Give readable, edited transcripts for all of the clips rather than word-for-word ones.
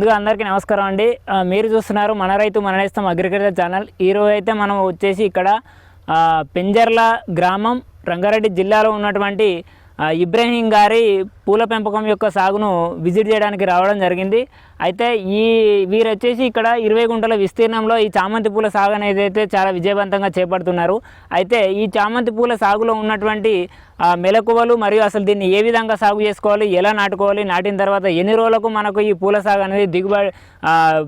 ముందుగా అందరికీ నమస్కారం అండి. మీరు చూస్తున్నారు మన రైతు మన నేస్తం అగ్రికల్చర్ ఛానల్. ఈరోజు అయితే మనం వచ్చేసి ఇక్కడ పెంజర్ల గ్రామం రంగారెడ్డి జిల్లాలో ఉన్నటువంటి ఇబ్రహీం గారి పూల పెంపకం యొక్క సాగును విజిట్ చేయడానికి రావడం జరిగింది. అయితే వీరు వచ్చేసి ఇక్కడ 20 గుంటల విస్తీర్ణంలో ఈ చామంతి పూల సాగు అనేది అయితే చాలా విజయవంతంగా చేపడుతున్నారు. అయితే ఈ చామంతి పూల సాగులో ఉన్నటువంటి మెలకువలు మరియు అసలు దీన్ని ఏ విధంగా సాగు చేసుకోవాలి, ఎలా నాటుకోవాలి, నాటిన తర్వాత ఎన్ని రోజులకు మనకు ఈ పూల సాగు అనేది దిగుబడి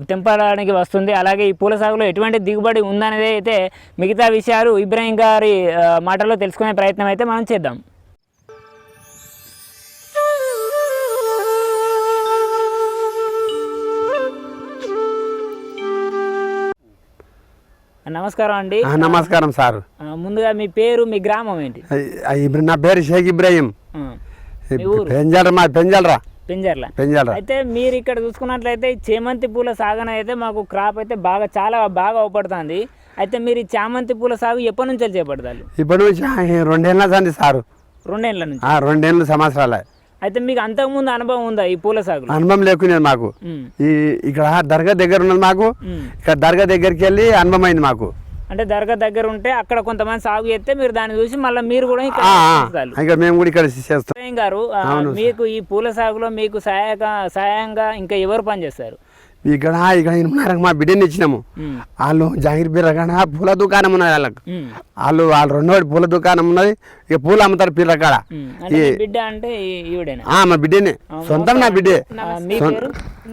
తెంపడానికి వస్తుంది, అలాగే ఈ పూల సాగులో ఎటువంటి దిగుబడి ఉందనేది అయితే మిగతా విషయాలు ఇబ్రహీం గారి మాటల్లో తెలుసుకునే ప్రయత్నం అయితే మనం చేద్దాం. నమస్కారం అండి. నమస్కారం సార్. ముందుగా మీ పేరు, మీ గ్రామం ఏంటి? నా పేరు షేక్ ఇబ్రాహీం. పెంజర్ల. అయితే మీరు ఇక్కడ చూసుకున్నట్లయితే చేమంతి పూల సాగు అయితే మాకు క్రాప్ అయితే చాలా బాగా అవపడుతుంది. అయితే మీరు ఈ చామంతి పూల సాగు ఎప్పటి నుంచి చేపడతారు? ఇప్పటి నుంచి 2 ఏళ్ళ సంది సార్. 2 ఏళ్ళ నుంచి? 2 సంవత్సరాల. అయితే మీకు అంతకుముందు అనుభవం ఉందా ఈ పూల సాగు? అనుభవం లేకునేది మాకు. ఇక్కడ దర్గా దగ్గర ఉన్నది మాకు. ఇక్కడ దర్గా దగ్గరికి వెళ్ళి అనుభవం అయింది మాకు. అంటే దర్గా దగ్గర ఉంటే అక్కడ కొంతమంది సాగు చేస్తే మీరు దాన్ని చూసి మళ్ళీ మీరు కూడా ఇక్కడ మేము కూడా ఇక్కడ చేస్తాం. గారు, మీకు ఈ పూల సాగులో మీకు సహాయంగా ఇంకా ఎవరు పనిచేస్తారు? ఇక్కడ మా బిడ్డని ఇచ్చినాము. వాళ్ళు జహీర్ బిర్రకాడ పూల దుకాణం ఉన్నది. వాళ్ళు 2 పూల దుకాణం ఉన్నది. ఇక పూలు అమ్ముతారు పిల్లకాడ. బిడ్డ అంటే మా బిడ్డనే, సొంతం నా బిడ్డే.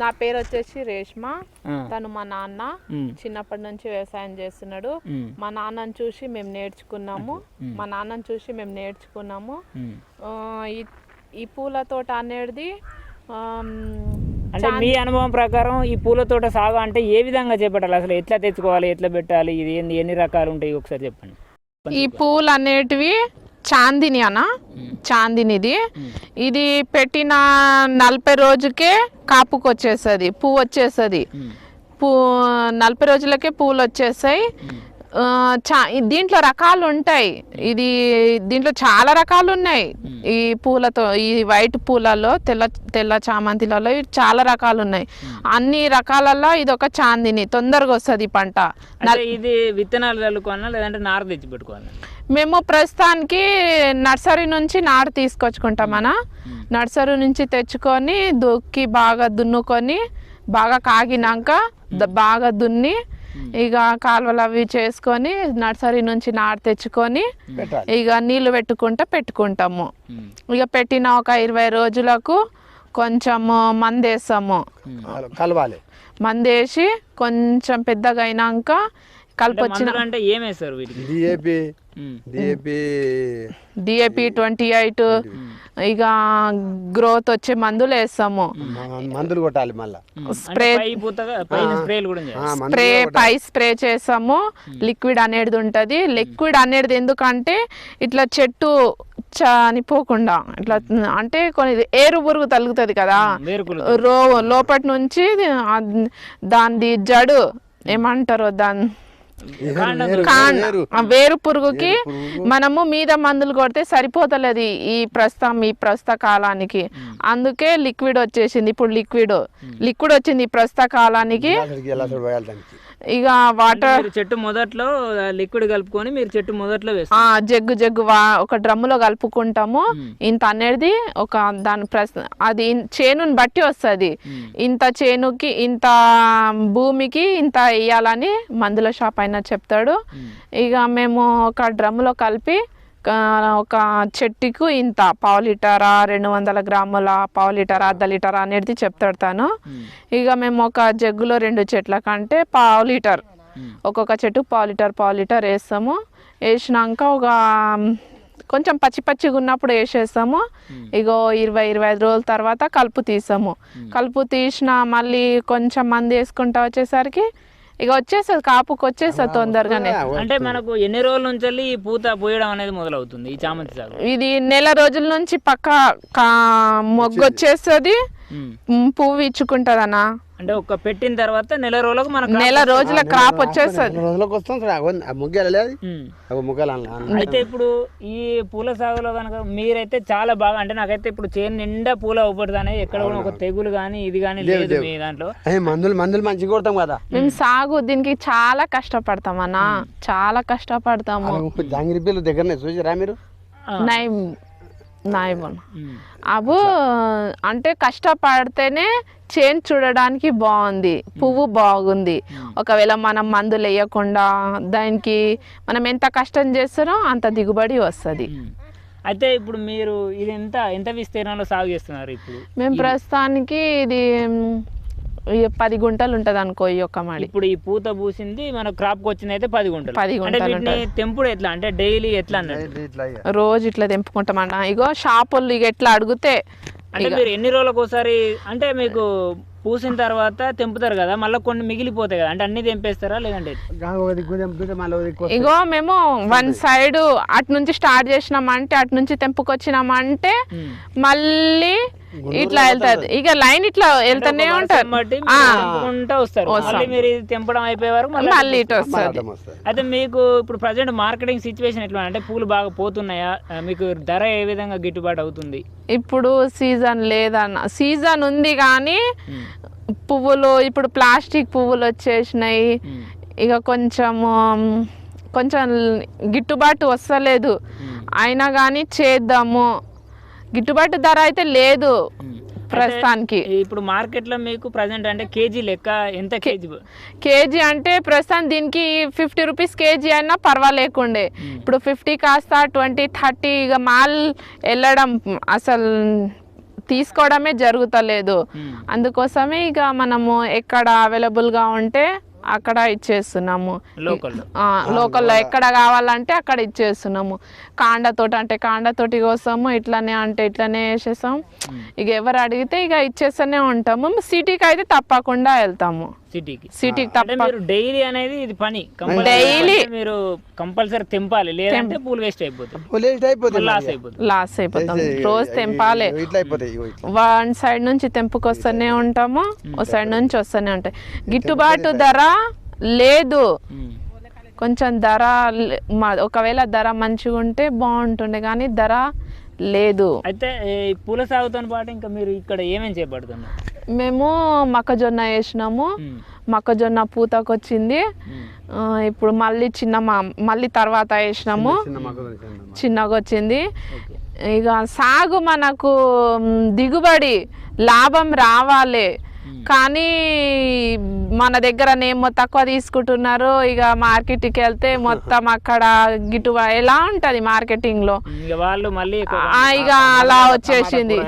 నా పేరు వచ్చేసి రేష్మ. తను మా నాన్న చిన్నప్పటి నుంచి వ్యవసాయం చేస్తున్నాడు. మా నాన్నని చూసి మేము నేర్చుకున్నాము. ఈ పూల తోట అనేది అంటే మీ అనుభవం ప్రకారం ఈ పూల తోట సాగు అంటే ఏ విధంగా చేపట్టాలి, అసలు ఎట్లా తెచ్చుకోవాలి, ఎట్లా పెట్టాలి, ఇది ఎన్ని రకాలు ఉంటాయి ఒకసారి చెప్పండి. ఈ పూలు అనేటివి చాందినిది. ఇది పెట్టిన 40 రోజుకే కాపుకి వచ్చేస్తుంది, పువ్వు వచ్చేస్తుంది. 40 రోజులకే పూలు వచ్చేస్తాయి. దీంట్లో రకాలు ఉంటాయి. దీంట్లో చాలా రకాలు ఉన్నాయి. ఈ పూలతో, ఈ వైట్ పూలలో, తెల్ల చామంతిలలో చాలా రకాలు ఉన్నాయి. అన్ని రకాలలో ఇది ఒక చాందిని, తొందరగా వస్తుంది పంట. ఇది విత్తనాలు చల్లుకోవాలా లేదంటే నారు తెచ్చి పెట్టుకోవాలి? మేము ప్రస్తుతానికి నర్సరీ నుంచి నారు తీసుకొచ్చుకుంటామన్నా. నర్సరీ నుంచి తెచ్చుకొని బాగా దున్నుకొని, బాగా కాగినాక బాగా దున్ని ఇక కాలువలు అవి చేసుకొని నర్సరీ నుంచి నాటు తెచ్చుకొని ఇక నీళ్లు పెట్టుకుంటాము. ఇక పెట్టిన ఒక 20 రోజులకు కొంచెము మందేస్తాము. మందేసి కొంచెం పెద్దగా అయినాక కలిపొచ్చిన డిఏపి 28 ఇక గ్రోత్ వచ్చే మందులు వేస్తాము. మందులు కొట్టాలి, మళ్ళీ స్ప్రే చేస్తాము. లిక్విడ్ అనేది ఉంటది. లిక్విడ్ అనేది ఎందుకంటే ఇట్లా చెట్టు చనిపోకుండా, ఇట్లా అంటే కొన్ని ఏరు పురుగు తలుగుతుంది కదా, లోపటి నుంచి దాని జడు ఏమంటారు, వేరు పురుగుకి మనము మీద మందులు కొడితే సరిపోతలేదు ఈ ప్రస్తుత కాలానికి. అందుకే లిక్విడ్ వచ్చేసింది. ఇప్పుడు లిక్విడ్ వచ్చింది ఈ ప్రస్తుత కాలానికి. ఇక వాటర్ చెట్టు మొదట్లో లిక్విడ్ కలుపుకొని మీరు చెట్టు మొదట్లో జగ్గు ఒక డ్రమ్ములో కలుపుకుంటాము. ఇంత అనేది ఒక దాని అది చేనుని బట్టి వస్తుంది. ఇంత చేనుకి, ఇంత భూమికి ఇంత వేయాలని మందుల షాప్ అయినా చెప్తాడు. ఇక మేము ఒక డ్రమ్ములో కలిపి ఒక చెట్టుకు ఇంత 1/2 లీటరా, 200 గ్రాముల 1/2 లీటరా, 1/2 లీటరా అనేది చెప్తాడు తను. ఇక మేము ఒక జగ్గులో 2 చెట్ల కంటే 1/2 లీటర్, ఒక్కొక్క చెట్టు 1/2 లీటర్ వేస్తాము. వేసినాక ఒక కొంచెం పచ్చిగా ఉన్నప్పుడు వేసేస్తాము. ఇగో 20-25 రోజుల తర్వాత కలుపు తీసాము. కలుపు తీసిన మళ్ళీ కొంచెం మంది వేసుకుంటా వచ్చేసరికి ఇక వచ్చేస్తుంది, కాపుకి వచ్చేస్తుంది తొందరగానే. అంటే మనకు ఎన్ని రోజుల నుంచి ఈ పూత పోయడం అనేది మొదలవుతుంది ఈ చామంతి సాగు? ఇది నెల రోజుల నుంచి పక్క మొగ్గు వచ్చేస్తుంది. పువ్వు ఇచ్చుకుంటదన్నా. అంటే ఒక పెట్టిన తర్వాత నెల రోజులకు మనకు నెల రోజుల క్రాప్ వచ్చేస్తుంది. రోజులకు వస్తాం ముగ్గులు లేదు ముగ్గులు. అయితే ఇప్పుడు ఈ పూల సాగులో కనుక మీరైతే చాలా బాగా, అంటే నాకైతే ఇప్పుడు చేను నిండా పూల అవుపడుతుంది, ఎక్కడ కూడా ఒక తెగులు కానీ ఇది కానీ లేదు మీ దాంట్లో. మందులు మంచిగా కొడతాం కదా మేము సాగు దీనికి చాలా కష్టపడతాం అన్న, చాలా కష్టపడతాము. జాంగిరి పిల్లలు దగ్గరనే చూసిరా మీరు? అవు అంటే కష్టపడితేనే చేను చూడడానికి బాగుంది, పువ్వు బాగుంది. ఒకవేళ మనం మందులు వేయకుండా దానికి మనం ఎంత కష్టం చేస్తారో అంత దిగుబడి వస్తుంది. అయితే ఇప్పుడు మీరు ఇది ఎంత విస్తీర్ణంలో సాగు చేస్తున్నారు ఇప్పుడు? మేము ప్రస్తుతానికి ఇది 10 గుంటలు ఉంటది అనుకో ఈ ఒక్క మాడి. ఇప్పుడు ఈ పూత పూసింది మన క్రాప్ కి వచ్చింది అయితే 10 గుంటలు. 10 గుంటలు వీటిని తెంపుడు ఎట్లా అంటే డైలీ ఎట్లా అన్నట్టు? రోజు ఇట్లా తెంపుకుంటామన్నా. ఇగో షాపులు ఇక ఎట్లా అడిగితే అంటే మీరు ఎన్ని రోజులకు ఒకసారి, అంటే మీకు పూసిన తర్వాత తెంపుతారు కదా, మళ్ళీ కొన్ని మిగిలిపోతాయి కదా, అంటే అన్ని తెంపేస్తారా లేదంటే? ఇగో మేము వన్ సైడ్ అటు నుంచి స్టార్ట్ చేసినామంటే అటు నుంచి తెంపుకొచ్చినామంటే మళ్ళీ ఇట్లా వెళ్తాది. ఇక లైన్ ఇట్లా వెళ్తానే ఉంటారు. మీరు తెంపడం అయిపోయే వరకు మళ్ళీ ఇటు వస్తుంది. అయితే మీకు ఇప్పుడు ప్రజెంట్ మార్కెటింగ్ సిచ్యువేషన్ ఎట్లా, అంటే పూలు బాగా పోతున్నాయా? మీకు ధర ఏ విధంగా గిట్టుబాటు అవుతుంది? ఇప్పుడు సీజన్ లేదన్న, సీజన్ ఉంది కానీ పువ్వులు ఇప్పుడు ప్లాస్టిక్ పువ్వులు వచ్చేసినాయి. ఇక కొంచెం గిట్టుబాటు వస్తలేదు. అయినా కానీ చేద్దాము, గిట్టుబాటు ధర అయితే లేదు ప్రస్తుతానికి. ఇప్పుడు మార్కెట్ లో మీకు ప్రజెంట్ అంటే కేజీ లెక్క ఎంత? కేజీ అంటే ప్రస్తుతం దీనికి 50 రూపీస్ కేజీ అయినా పర్వాలేకుండే. ఇప్పుడు 50 కాస్త 20, 30 ఇక మాల్ వెళ్ళడం అసలు తీసుకోవడమే జరుగుతలేదు. అందుకోసమే ఇక మనము ఎక్కడ అవైలబుల్గా ఉంటే అక్కడ ఇచ్చేస్తున్నాము. లోకల్లో ఎక్కడ కావాలంటే అక్కడ ఇచ్చేస్తున్నాము. కాండతోటి అంటే కాండతోటి కోసము ఇట్లానే అంటే ఇట్లానే వేసేస్తాం. ఇక ఎవరు అడిగితే ఇక ఇచ్చేస్తూనే ఉంటాము. సిటీకి అయితే తప్పకుండా వెళ్తాము. సిటీకి తప్ప డైలీ అనేది ఇది పని, డైలీ మీరు కంపల్సరీ తెంపాలి, లేదంటే పూలు వేస్ట్ అయిపోతుంది, లాస్ అయిపోతాం. రోజు తెంపాలి. వన్ సైడ్ నుంచి తెంపుకొస్తూనే ఉంటాము, ఓ సైడ్ నుంచి వస్తూనే ఉంటాయి. గిట్టుబాటు ధర లేదు. కొంచెం ధర ఒకవేళ ధర మంచిగా ఉంటే బాగుంటుండే కానీ ధర లేదు. అయితే పూల సాగుతో పాటు ఇంకా మీరు ఇక్కడ ఏమేమి చేపడుతున్నారు? మేము మొక్కజొన్న వేసినాము, మొక్కజొన్న పూతకొచ్చింది. ఇప్పుడు మళ్ళీ తర్వాత వేసినాము, చిన్నగా వచ్చింది. ఇక సాగు మనకు దిగుబడి లాభం రావాలి కానీ మన దగ్గరనేమో తక్కువ తీసుకుంటున్నారు. ఇక మార్కెట్కి వెళ్తే మొత్తం అక్కడ గిట్టుబాటు ఎలా ఉంటుంది మార్కెటింగ్ లో, ఇక అలా వచ్చేసింది.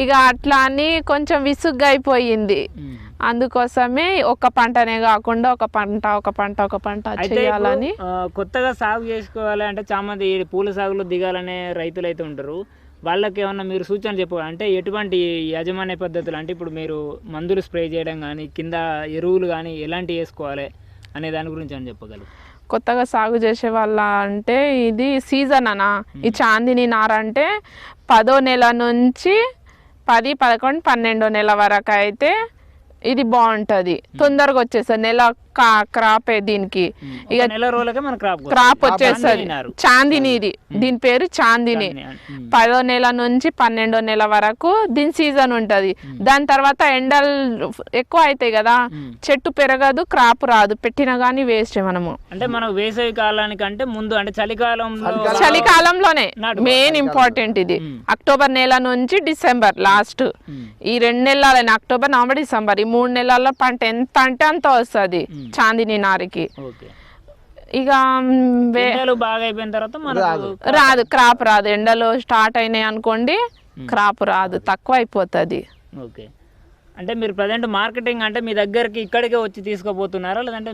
ఇక అట్లా అని కొంచెం విసుగ్గా అయిపోయింది. అందుకోసమే ఒక పంటనే కాకుండా ఒక పంట చేయాలని. కొత్తగా సాగు చేసుకోవాలి అంటే చాలా మంది పూల సాగులో దిగాలనే రైతులు అయితే ఉంటారు. వాళ్ళకి ఏమన్నా మీరు సూచన చెప్పాలి అంటే ఎటువంటి యాజమాన్య పద్ధతులు, అంటే ఇప్పుడు మీరు మందులు స్ప్రే చేయడం కానీ కింద ఎరువులు కానీ ఎలాంటివి వేసుకోవాలి అనే దాని గురించి అని చెప్పగలరు? కొత్తగా సాగు చేసే వాళ్ళ అంటే ఇది సీజన్ అనా, ఈ చాందిని నార అంటే 10వ నెల నుంచి 10, 11, 12వ నెల వరకు అయితే ఇది బాగుంటది, తొందరగా వచ్చేస్తుంది. నెల క్రాప్ దీనికి ఇక నెల రోజులకే మన క్రాప్ వచ్చేస్తుంది. చాందిని ఇది, దీని పేరు చాందిని. 10వ నెల నుంచి 12వ నెల వరకు దీని సీజన్ ఉంటది. దాని తర్వాత ఎండలు ఎక్కువ అవుతాయి కదా, చెట్టు పెరగదు, క్రాప్ రాదు, పెట్టినా గానీ వేస్ట్. మనము అంటే మనం వేసవి కాలానికంటే ముందు అంటే చలికాలంలోనే మెయిన్ ఇంపార్టెంట్ ఇది. అక్టోబర్ నెల నుంచి డిసెంబర్ లాస్ట్, ఈ 2 నెలలైన అక్టోబర్, నవంబర్, డిసెంబర్ ఈ 3 నెలల పంట ఎంత అంటే అంత వస్తుంది చాందిని నారికి. ఇక బాగా అయిపోయిన తర్వాత రాదు, క్రాప్ రాదు. ఎండలు స్టార్ట్ అయినాయి అనుకోండి, క్రాప్ రాదు, తక్కువ అయిపోతుంది. ఓకే. అంటే మీరు ప్రజెంట్ మార్కెటింగ్ అంటే మీ దగ్గరికి ఇక్కడికే వచ్చి తీసుకోపోతున్నారా లేదంటే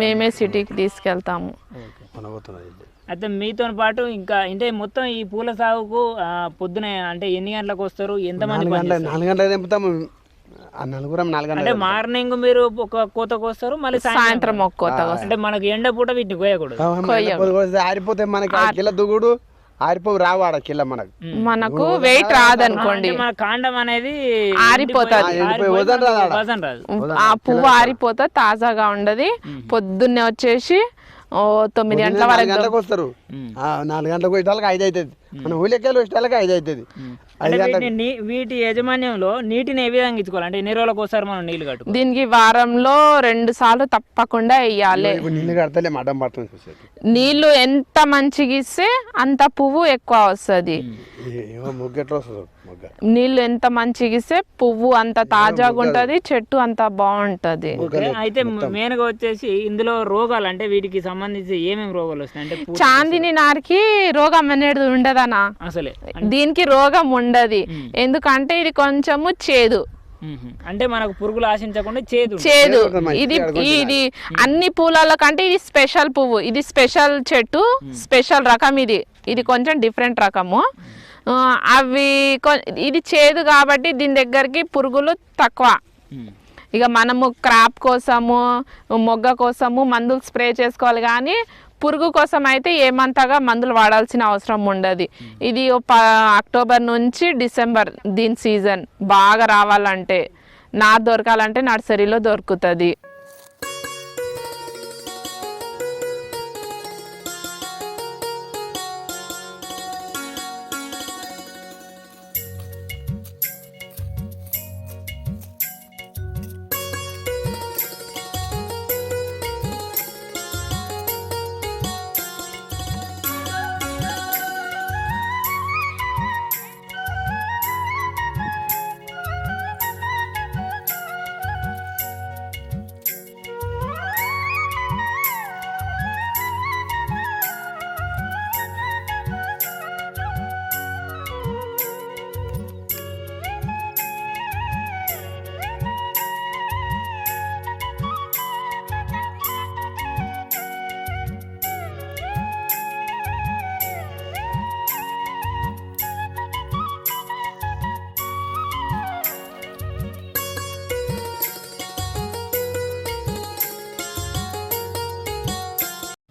మేమే సిటీకి తీసుకెళ్తాము? అయితే మీతో పాటు ఇంకా అంటే మొత్తం ఈ పూల సాగుకు పొద్దున అంటే ఎన్ని గంటలకు వస్తారు, ఎంతమంది? 4 గంటలకు తెంపుతాము. అంటే మార్నింగ్ మీరు ఒక కోతకు వస్తారు, మళ్ళీ సాయంత్రం ఒక కోత. అంటే మనకి ఎండ పూట వీటిని కోయకూడదు, ఆరిపోతే మనకి దుగుడు ఆరిపోవు రావాడ కిల్ల మనకు మనకు వెయిట్ రాదనుకోండి, అంటే మన కాండం అనేది ఆరిపోతుంది. వజన్ రాదు. ఆ పువ్వు ఆరిపోతే తాజాగా ఉండదు. పొద్దున్నే వచ్చేసి 9 గంటల వరకు గంటలకు వస్తారు, 4 గంటలకు వచ్చేటాలకు 5 అవుతుంది, మన ఊళ్ళకెళ్ళి వచ్చేటాలకు 5 అవుతుంది. అంటే వీటి యాజమాన్యంలో నీటిని ఏ విధంగా ఇచ్చుకోవాలి, అంటే ఎన్ని రోజులకు ఒకసారి మనం నీళ్లు కట్టుకోవాలి? దీనికి వారంలో 2 సార్లు తప్పకుండా వేయాలి. నీళ్ళు కడతలే మడం పడుతుంది. నీళ్లు ఎంత మంచిగా ఇస్తే అంత పువ్వు ఎక్కువ వస్తుంది. ముగ్గెట్లా వస్తుంది, నీళ్లు ఎంత మంచిగా ఇస్తే పువ్వు అంత తాజాగా ఉంటది, చెట్టు అంత బాగుంటది. అయితే మెయిన్ గా వచ్చేసి ఇందులో రోగాలు, అంటే వీటికి సంబంధించి ఏమేమి రోగాలు వస్తాయి? అంటే చాందిని నారికి రోగం అనేది ఉండదనా, అసలే దీనికి రోగం ఉండదు. ఎందుకంటే ఇది కొంచెము చేదు, అంటే మనకు పురుగులు ఆశించకుండా చేదు. ఇది అన్ని పూల కంటే ఇది స్పెషల్ పువ్వు, ఇది స్పెషల్ చెట్టు, స్పెషల్ రకం. ఇది కొంచెం డిఫరెంట్ రకము. ఇది చేదు కాబట్టి దీని దగ్గరికి పురుగులు తక్కువ. ఇక మనము క్రాప్ కోసము మొగ్గ కోసము మందులు స్ప్రే చేసుకోవాలి, కానీ పురుగు కోసం అయితే ఏమంతగా మందులు వాడాల్సిన అవసరం ఉండదు. ఇది అక్టోబర్ నుంచి డిసెంబర్ దీని సీజన్ బాగా రావాలంటే, నారు దొరకాలంటే నర్సరీలో దొరుకుతుంది.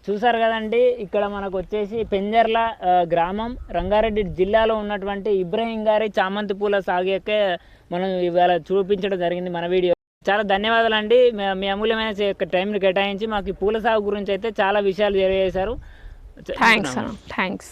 చూసారు కదండి, ఇక్కడ మనకు వచ్చేసి పెంజర్ల గ్రామం రంగారెడ్డి జిల్లాలో ఉన్నటువంటి ఇబ్రహీం గారి చామంతి పూల సాగుకే మనం ఇవాళ చూపించడం జరిగింది మన వీడియో. చాలా ధన్యవాదాలు అండి, మీ అమూల్యమైన టైంని కేటాయించి మాకు ఈ పూల సాగు గురించి అయితే చాలా విషయాలు తెలియజేశారు. థ్యాంక్స్.